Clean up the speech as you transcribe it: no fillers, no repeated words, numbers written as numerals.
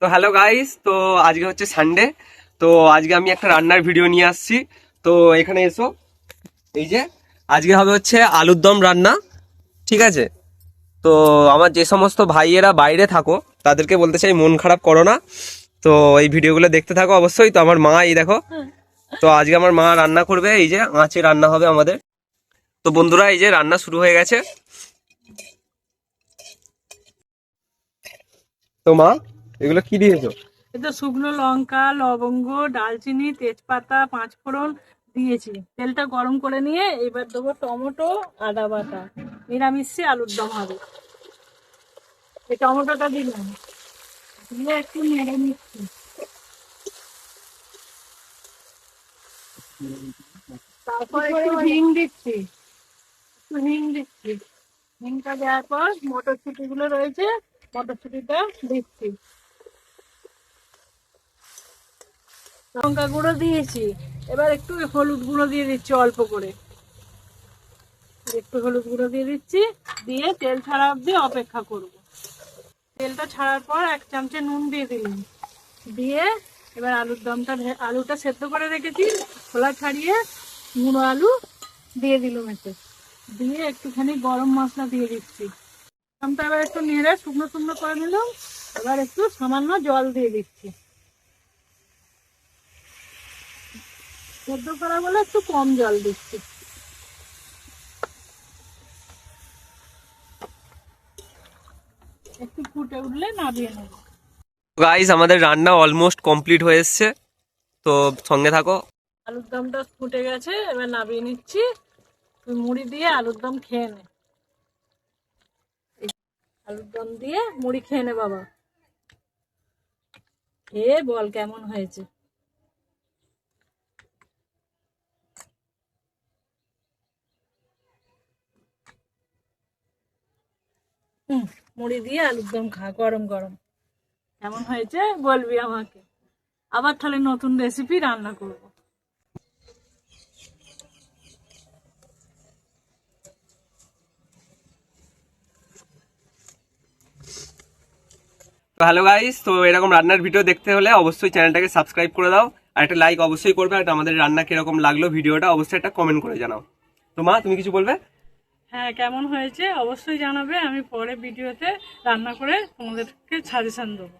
তো hello guys, তো আজকে হচ্ছে সানডে। তো আজকে আমি একটা রান্নার ভিডিও নিয়ে আসছি। তো এখানে এসো। এই যে আজকে হবে হচ্ছে আলুর দম রান্না, ঠিক আছে? তো আমার যে সমস্ত ভাইয়েরা বাইরে থাকো তাদেরকে বলতে চাই, মন খারাপ করো না। তো এই ভিডিওগুলো দেখতে থাকো অবশ্যই। তো আমার মা, এই দেখো। তো আজকে আমার মা রান্না করবে, এই যে আঁচে রান্না হবে আমাদের। তো বন্ধুরা, এই যে রান্না শুরু হয়ে গেছে। তো মা, এগুলো কি দিয়েছো? এটা শুকনো লঙ্কা, লবঙ্গ, ডালচিনি, তেজপাতা, পাঁচফোড়ন দিয়েছি। তেলটা গরম করে নিয়ে এবার দেবো টমেটো, আদা বাটা। নিরামিষে আলুর দম হবে। এই টমেটোটা দিলাম, দিয়ে একটু নেড়ে নিচ্ছি। তারপর একটু হিং দিচ্ছি, হিংটা দেওয়ার পর মটরশুঁটি গুলো রয়েছে, মটরশুঁটিটা দিচ্ছি। লঙ্কা গুঁড়ো দিয়েছি, এবার একটু হলুদ গুঁড়ো দিয়ে দিচ্ছি অল্প করে। একটু হলুদ গুঁড়ো দিয়ে দিচ্ছি, দিয়ে তেল ছাড়া অবধি অপেক্ষা করব। তেলটা ছাড়ার পর 1 চামচে নুন দিয়ে দিলাম, দিয়ে এবার আলুটা সেদ্ধ করে রেখেছি, খোলা ছাড়িয়ে গুঁড়ো আলু দিয়ে দিলাম এতে, দিয়ে একটুখানি গরম মশলা দিয়ে দিচ্ছি। আমটা এবার একটু নেড়ে শুকনো শুকনো করে নিলাম। এবার একটু সামান্য জল দিয়ে দিচ্ছি। সেদ্ধ করা বলে একটু কম জল দিচ্ছি। একটু ফুটে উঠলে নামিয়ে নেবো। গাইস, আমাদের রান্না অলমোস্ট কমপ্লিট হয়ে এসছে। তো সঙ্গে থাকো। আলুর দমটা ফুটে গেছে, এবার নামিয়ে নিচ্ছি। তুই মুড়ি দিয়ে আলুর দম খেয়ে নে। আলুর দম দিয়ে মুড়ি খেয়ে নে বাবা, খেয়ে বল কেমন হয়েছে। মুড়ি দিয়ে আলুর দম খা, গরম গরম। কেমন হয়েছে বলবি আমাকে, আবার তাহলে নতুন রেসিপি রান্না করবো। তো হ্যালো গাইস, তো এরকম রান্নার ভিডিও দেখতে হলে অবশ্যই চ্যানেলটাকে সাবস্ক্রাইব করে দাও, আর একটা লাইক অবশ্যই করবে, আর আমাদের রান্না কিরকম লাগলো ভিডিওটা অবশ্যই একটা কমেন্ট করে জানাও। তো মা, তুমি কিছু বলবে? হ্যাঁ, কেমন হয়েছে অবশ্যই জানাবে। আমি পরে ভিডিওতে রান্না করে তোমাদেরকে সাজেশন দেবো।